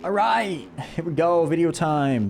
All right, here we go. Video time,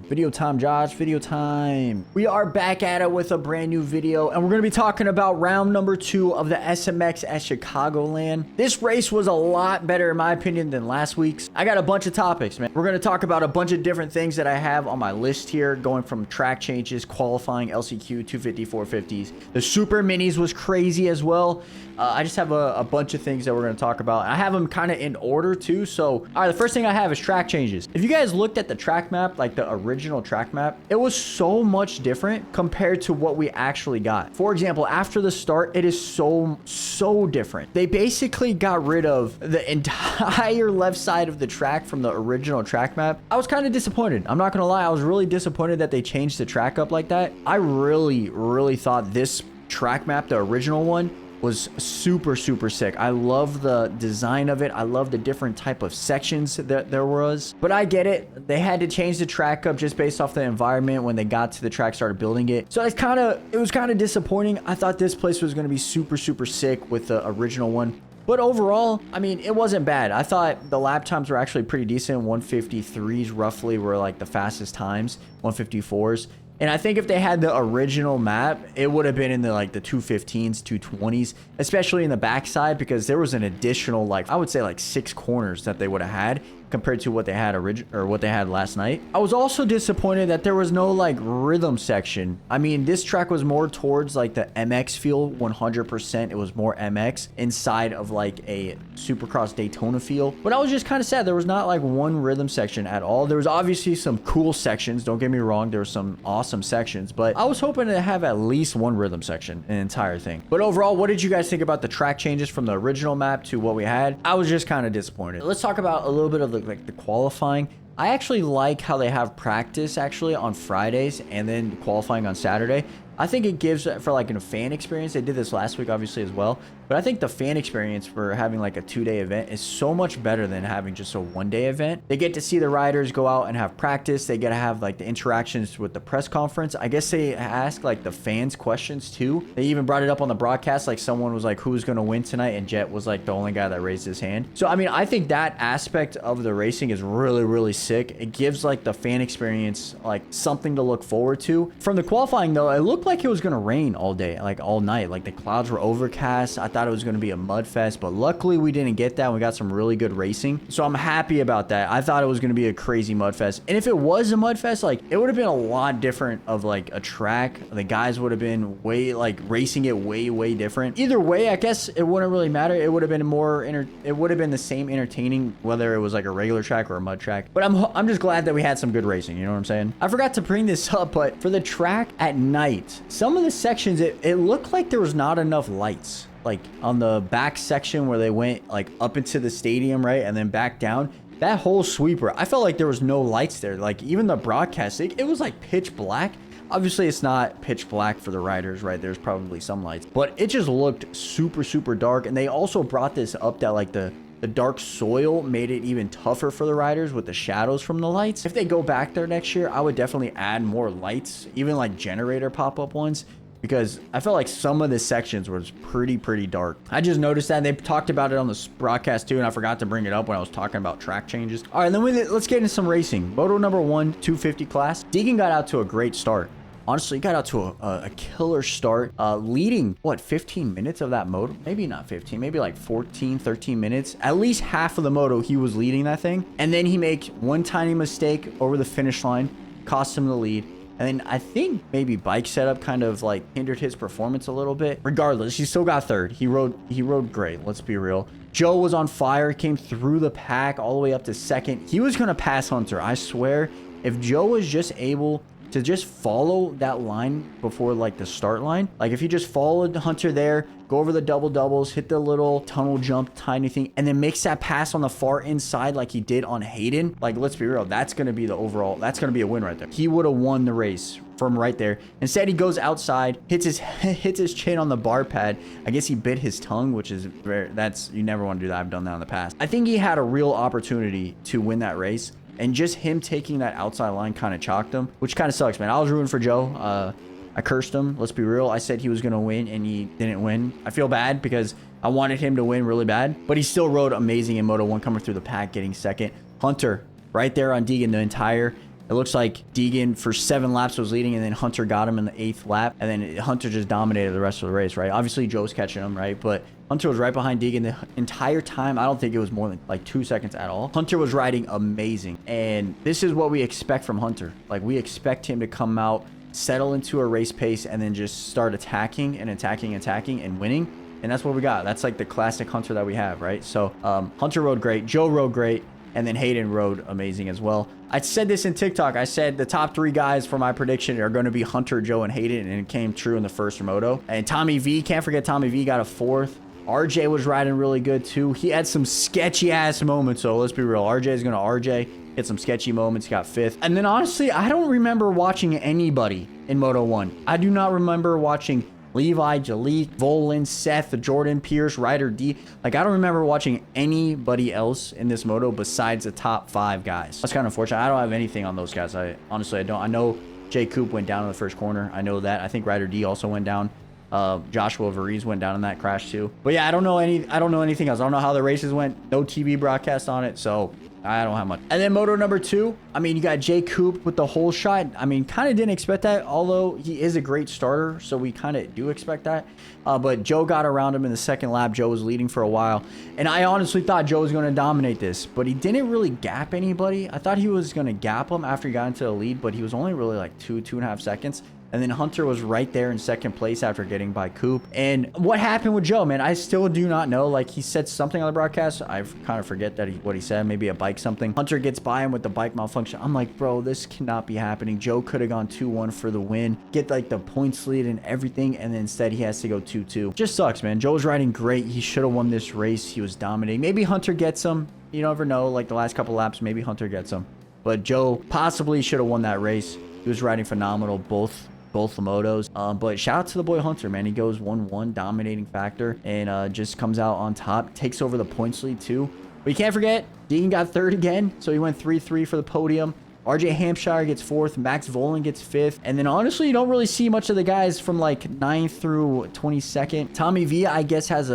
Josh, video time. We are back at it with a brand new video, and we're going to be talking about round number 2 of the SMX at Chicagoland. This race was a lot better, in my opinion, than last week's. I got a bunch of topics, man. We're going to talk about a bunch of different things that I have on my list here, going from track changes, qualifying, LCQ, 250, 450s. The super minis was crazy as well. I just have a bunch of things that we're going to talk about. I have them kind of in order too. So, all right, the first thing I have is track changes. If you guys looked at the track map, like the original track map, it was so much different compared to what we actually got. For example, after the start, it is so different. They basically got rid of the entire left side of the track from the original track map. I was kind of disappointed. I'm not going to lie. I was really disappointed that they changed the track up like that. I really thought this track map, the original one, was super sick. I love the design of it. I love the different type of sections that there was. But I get it. They had to change the track up just based off the environment when they got to the track, started building it. So it was kind of disappointing. I thought this place was going to be super sick with the original one. But overall, I mean, it wasn't bad. I thought the lap times were actually pretty decent. 153s roughly were like the fastest times, 154s. And I think if they had the original map, it would have been in the like the 215s, 220s, especially in the backside, because there was an additional, like, I would say like 6 corners that they would have had compared to what they had what they had last night. I was also disappointed that there was no like rhythm section. I mean, this track was more towards like the MX feel, 100%. It was more MX inside of like a Supercross Daytona feel. But I was just kind of sad there was not like one rhythm section at all. There was obviously some cool sections. Don't get me wrong. There were some awesome sections, but I was hoping to have at least one rhythm section, an entire thing. But overall, what did you guys think about the track changes from the original map to what we had? I was just kind of disappointed. Let's talk about a little bit of the qualifying. I actually like how they have practice actually on Fridays and then qualifying on Saturday. I think it gives, for like a fan experience, they did this last week obviously as well, but I think the fan experience for having like a 2-day event is so much better than having just a 1-day event. They get to see the riders go out and have practice. They get to have like the interactions with the press conference. I guess they ask like the fans questions too. They even brought it up on the broadcast, like someone was like, who's going to win tonight? And Jet was like the only guy that raised his hand. So I mean, I think that aspect of the racing is really sick. It gives like the fan experience like something to look forward to. From the qualifying though, it looked like it was gonna rain all day, like all night. Like the clouds were overcast. I thought it was gonna be a mud fest, but luckily we didn't get that. We got some really good racing, so I'm happy about that. I thought it was gonna be a crazy mud fest, and if it was a mud fest, like it would have been a lot different of like a track. The guys would have been way like racing it way different. Either way, I guess it wouldn't really matter. It would have been more it would have been the same entertaining whether it was like a regular track or a mud track. But I'm just glad that we had some good racing, you know what I'm saying? I forgot to bring this up, but for the track at night, some of the sections, it looked like there was not enough lights. Like on the back section where they went like up into the stadium, right? And then back down, that whole sweeper, I felt like there was no lights there. Like even the broadcast, it was like pitch black. Obviously it's not pitch black for the riders, right? There's probably some lights, but it just looked super dark. And they also brought this up that like the dark soil made it even tougher for the riders with the shadows from the lights. If they go back there next year, I would definitely add more lights, even like generator pop-up ones, because I felt like some of the sections was pretty dark. I just noticed that. They talked about it on the broadcast too, and I forgot to bring it up when I was talking about track changes. All right, then let's get into some racing. Moto number 1, 250 class. Deegan got out to a great start. Honestly, got out to a killer start, leading, what, 15 minutes of that moto? Maybe not 15, maybe like 14, 13 minutes. At least half of the moto, he was leading that thing. And then he makes one tiny mistake over the finish line, cost him the lead. And then I think maybe bike setup kind of like hindered his performance a little bit. Regardless, he still got third. He rode great, let's be real. Joe was on fire, came through the pack all the way up to second. He was going to pass Hunter. I swear, if Joe was just able to just follow that line before like the start line, like if he just followed Hunter there, go over the doubles, hit the little tunnel jump tiny thing, and then makes that pass on the far inside like he did on Hayden, like let's be real, that's going to be the overall, that's going to be a win right there. He would have won the race from right there. Instead, he goes outside, hits his chin on the bar pad. I guess he bit his tongue, which is you never want to do that. I've done that in the past. I think he had a real opportunity to win that race. And just him taking that outside line kind of chalked him, which kind of sucks, man. I was rooting for Joe. I cursed him. Let's be real. I said he was going to win, and he didn't win. I feel bad because I wanted him to win really bad. But he still rode amazing in Moto 1, coming through the pack, getting second. Hunter, right there on Deegan the entire. It looks like Deegan for 7 laps was leading, and then Hunter got him in the 8th lap, and then Hunter just dominated the rest of the race, right? Obviously, Joe's catching him, right? But Hunter was right behind Deegan the entire time. I don't think it was more than like 2 seconds at all. Hunter was riding amazing, and this is what we expect from Hunter. Like, we expect him to come out, settle into a race pace, and then just start attacking and attacking and winning. And that's what we got. That's like the classic Hunter that we have, right? So Hunter rode great, Joe rode great, and then Hayden rode amazing as well. I said this in TikTok. I said the top 3 guys for my prediction are going to be Hunter, Joe, and Hayden, and it came true in the first moto. And Tommy V, can't forget Tommy V, got a 4th. RJ was riding really good too. He had some sketchy ass moments, so let's be real. RJ is going to RJ. Hit some sketchy moments, got 5th. And then honestly, I don't remember watching anybody in Moto 1. I do not remember watching Levi, Jalik, Volan, Seth, Jordan, Pierce, Ryder D. Like, I don't remember watching anybody else in this moto besides the top 5 guys. That's kind of unfortunate. I don't have anything on those guys. Honestly, I don't. I know Jay Coop went down in the first corner. I know that. I think Ryder D also went down. Joshua Varize went down in that crash too. But yeah, I don't know anything else. I don't know how the races went. No TV broadcast on it, so I don't have much. And then moto number 2, I mean, you got Jay Coop with the whole shot. I mean, kind of didn't expect that, although he is a great starter, so we kind of do expect that. But Joe got around him in the 2nd lap. Joe was leading for a while, and I honestly thought Joe was going to dominate this, but he didn't really gap anybody. I thought he was going to gap him after he got into the lead, but he was only really like 2.5 seconds. And then Hunter was right there in 2nd place after getting by Coop. And what happened with Joe, man, I still do not know. Like, he said something on the broadcast. I kind of forget that what he said. Maybe a bike something. Hunter gets by him with the bike malfunction. I'm like, bro, this cannot be happening. Joe could have gone 2-1 for the win. Get, like, the points lead and everything. And then instead, he has to go 2-2. Just sucks, man. Joe was riding great. He should have won this race. He was dominating. Maybe Hunter gets him. You never know. Like, the last couple laps, maybe Hunter gets him. But Joe possibly should have won that race. He was riding phenomenal both the motos. But shout out to the boy Hunter, man. He goes 1-1, dominating factor, and just comes out on top, takes over the points lead too. But you can't forget, Deegan got 3rd again, so he went 3-3 for the podium. RJ Hampshire gets 4th, Max Volan gets 5th, and then honestly, you don't really see much of the guys from like 9th through 22nd. Tommy V, I guess, has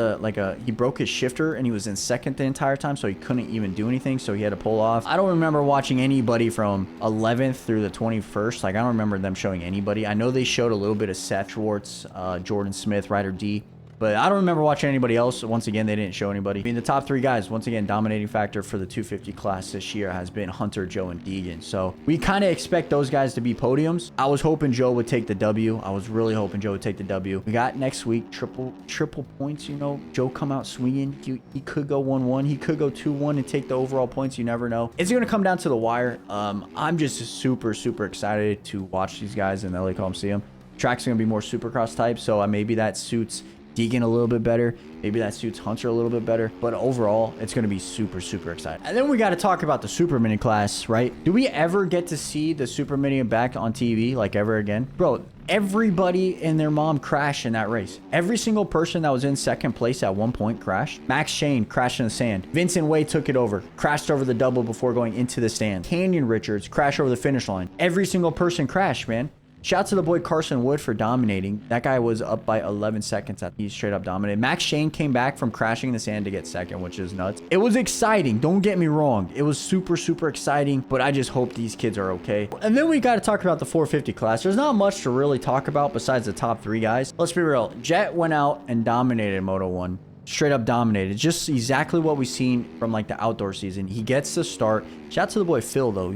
he broke his shifter and he was in 2nd the entire time, so he couldn't even do anything, so he had to pull off. I don't remember watching anybody from 11th through the 21st. Like, I don't remember them showing anybody. I know they showed a little bit of Seth Schwartz, Jordan Smith, Ryder D, but I don't remember watching anybody else. Once again, they didn't show anybody. I mean, the top 3 guys, once again, dominating factor for the 250 class this year has been Hunter, Joe, and Deegan. So we kind of expect those guys to be podiums. I was hoping Joe would take the W. I was really hoping Joe would take the W. We got next week triple points, you know. Joe come out swinging. He could go 1-1. He could go 2-1 and take the overall points. You never know. It's going to come down to the wire. I'm just super excited to watch these guys in the LA Coliseum. Track's going to be more supercross type, so maybe that suits Deegan a little bit better. Maybe that suits Hunter a little bit better. But overall, it's going to be super exciting. And then we got to talk about the Super Mini class, right? Do we ever get to see the Super Mini back on TV, like, ever again? Bro, everybody and their mom crashed in that race. Every single person that was in 2nd place at one point crashed. Max Shane crashed in the sand. Vincent Wade took it over. Crashed over the double before going into the stand. Canyon Richards crashed over the finish line. Every single person crashed, man. Shout out to the boy Carson Wood for dominating. That guy was up by 11 seconds. He straight up dominated. Max Shane came back from crashing in the sand to get 2nd, which is nuts. It was exciting. Don't get me wrong. It was super exciting, but I just hope these kids are okay. And then we got to talk about the 450 class. There's not much to really talk about besides the top 3 guys. Let's be real. Jet went out and dominated Moto 1. Straight up dominated. Just exactly what we've seen from like the outdoor season. He gets the start. Shout out to the boy Phil though.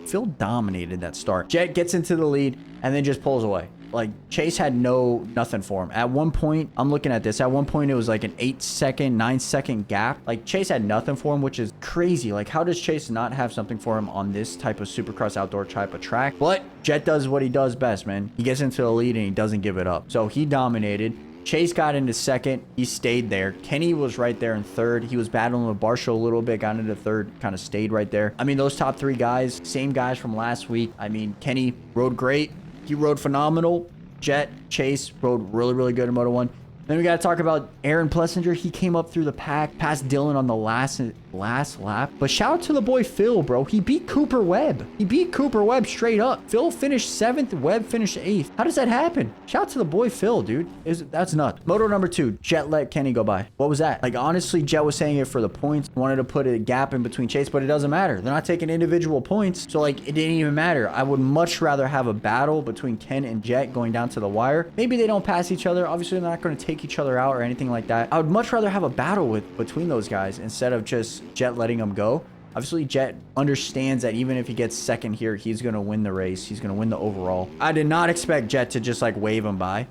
Phil dominated that start. Jet gets into the lead and then just pulls away. Like, Chase had nothing for him. At one point, I'm looking at this. At one point, it was like an 8-second, 9-second gap. Like, Chase had nothing for him, which is crazy. Like, how does Chase not have something for him on this type of supercross outdoor type of track? But Jet does what he does best, man. He gets into the lead and he doesn't give it up. So he dominated. Chase got into 2nd. He stayed there. Kenny was right there in 3rd. He was battling with Barsha a little bit, got into 3rd, kind of stayed right there. I mean, those top 3 guys, same guys from last week. I mean, Kenny rode great. He rode phenomenal. Jet, Chase rode really good in Moto 1. Then we got to talk about Aaron Plessinger. He came up through the pack, past Dylan on the last last lap. But shout out to the boy Phil, bro. He beat Cooper Webb. He beat Cooper Webb straight up. Phil finished 7th, Webb finished 8th. How does that happen? Shout out to the boy Phil, dude. That's nuts. Moto number 2, Jet let Kenny go by. What was that? Like, honestly, Jet was saying it for the points. Wanted to put a gap in between Chase, but it doesn't matter. They're not taking individual points. So, like, it didn't even matter. I would much rather have a battle between Ken and Jet going down to the wire. Maybe they don't pass each other. Obviously, they're not going to take each other out or anything like that. I would much rather have a battle between those guys instead of just Jet letting them go. Obviously, Jet understands that even if he gets second here, he's going to win the race. He's going to win the overall. I did not expect Jet to just like wave him by.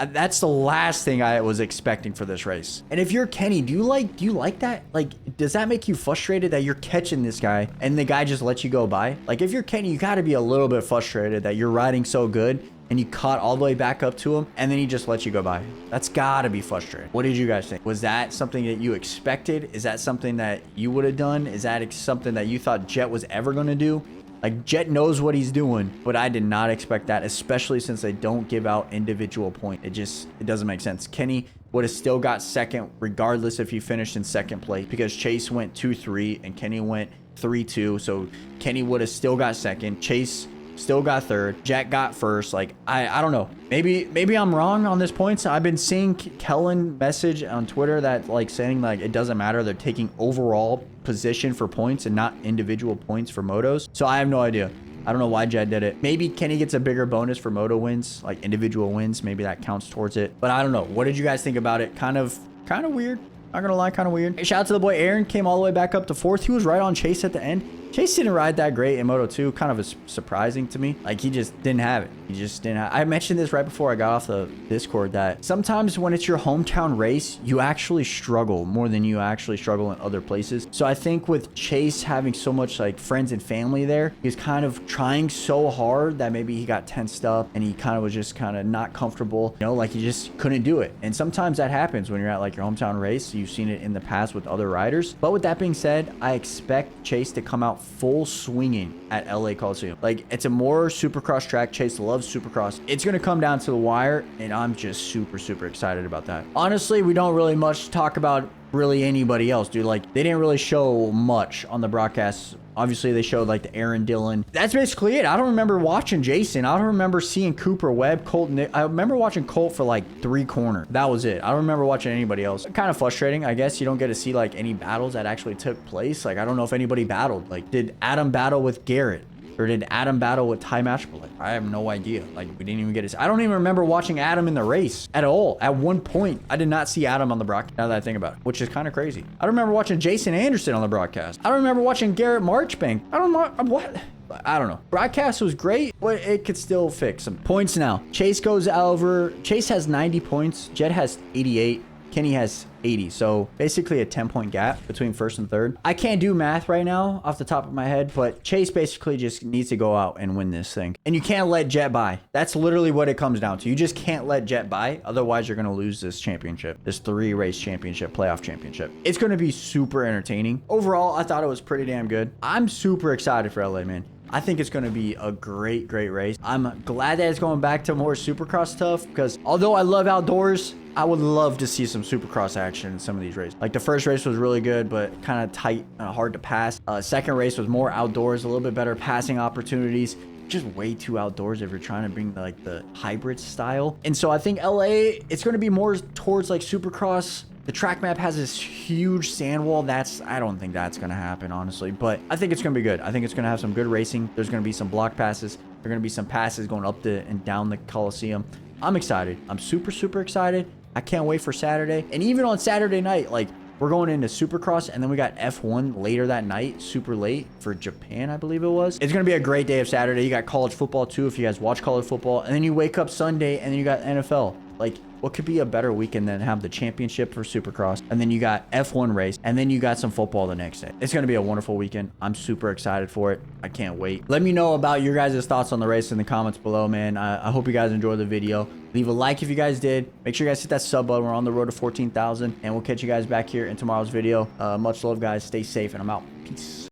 That's the last thing I was expecting for this race. And if you're Kenny, do you like that? Like, does that make you frustrated that you're catching this guy and the guy just lets you go by? Like, if you're Kenny, you got to be a little bit frustrated that you're riding so good and you caught all the way back up to him and then he just lets you go by. That's gotta be frustrating. What did you guys think? Was that something that you expected? Is that something that you would have done? Is that something that you thought Jet was ever gonna do? Like, Jet knows what he's doing, but I did not expect that, especially since they don't give out individual point. It doesn't make sense. Kenny would have still got second regardless if he finished in second place, because Chase went 2-3 and Kenny went 3-2. So Kenny would have still got second. Chase still got third. Jet got first. Like, I don't know. Maybe I'm wrong on this points. I've been seeing Kellen message on Twitter that like saying like it doesn't matter. They're taking overall position for points and not individual points for motos. So I have no idea. I don't know why Jet did it. Maybe Kenny gets a bigger bonus for moto wins, like individual wins. Maybe that counts towards it. But I don't know. What did you guys think about it? Kind of weird. Not gonna lie, kind of weird. Shout out to the boy Aaron. Came all the way back up to 4th. He was right on Chase at the end. Chase didn't ride that great in Moto 2. Kind of surprising to me. Like, he just didn't have it. He just didn't have. I mentioned this right before I got off the Discord that sometimes when it's your hometown race, you actually struggle more than you actually struggle in other places. So I think with Chase having so much like friends and family there, he's kind of trying so hard that maybe he got tensed up and he kind of was just kind of not comfortable. You know, like he just couldn't do it. And sometimes that happens when you're at like your hometown race. You've seen it in the past with other riders. But with that being said, I expect Chase to come out full swinging at LA Coliseum. Like, it's a more supercross track. Chase loves supercross. It's going to come down to the wire, and I'm just super excited about that. Honestly, we don't really much talk about really anybody else, dude. Like, they didn't really show much on the broadcast. Obviously, they showed like the Aaron Dillon. That's basically it. I don't remember watching Jason. I don't remember seeing Cooper Webb, Colt. I remember watching Colt for like 3 corners. That was it. I don't remember watching anybody else. Kind of frustrating. I guess you don't get to see like any battles that actually took place. Like, I don't know if anybody battled. Like, did Adam battle with Garrett? Or did Adam battle with Ty Matchbullet? I have no idea. Like, we didn't even get to. I don't even remember watching Adam in the race at all. At one point, I did not see Adam on the broadcast, now that I think about it, which is kind of crazy. I don't remember watching Jason Anderson on the broadcast. I don't remember watching Garrett Marchbank. I don't know. What? I don't know. Broadcast was great, but it could still fix some points now. Chase goes over. Chase has 90 points. Jet has 88. Kenny has 80. So basically a 10-point gap between 1st and 3rd. I can't do math right now off the top of my head, but Chase basically just needs to go out and win this thing. And you can't let Jet by. That's literally what it comes down to. You just can't let Jet by. Otherwise, you're going to lose this championship, this 3-race championship, playoff championship. It's going to be super entertaining. Overall, I thought it was pretty damn good. I'm super excited for LA, man. I think it's going to be a great race. I'm glad that it's going back to more supercross stuff, because although I love outdoors, I would love to see some supercross action in some of these races. Like, the first race was really good, but kind of tight, hard to pass. Second race was more outdoors, a little bit better passing opportunities. Just way too outdoors if you're trying to bring like the hybrid style. And so I think LA, it's going to be more towards like supercross. The track map has this huge sand wall. I don't think that's going to happen, honestly. But I think it's going to be good. I think it's going to have some good racing. There's going to be some block passes. There are going to be some passes going up and down the Coliseum. I'm excited. I'm super excited. I can't wait for Saturday. And even on Saturday night, like, we're going into Supercross, and then we got F1 later that night, super late for Japan, I believe it was. It's going to be a great day of Saturday. You got college football, too, if you guys watch college football. And then you wake up Sunday, and then you got NFL. Like, what could be a better weekend than have the championship for Supercross, and then you got F1 race, and then you got some football the next day? It's going to be a wonderful weekend. I'm super excited for it. I can't wait. Let me know about your guys' thoughts on the race in the comments below, man. I hope you guys enjoyed the video. Leave a like if you guys did. Make sure you guys hit that sub button. We're on the road to 14,000, and we'll catch you guys back here in tomorrow's video. Much love, guys. Stay safe, and I'm out. Peace.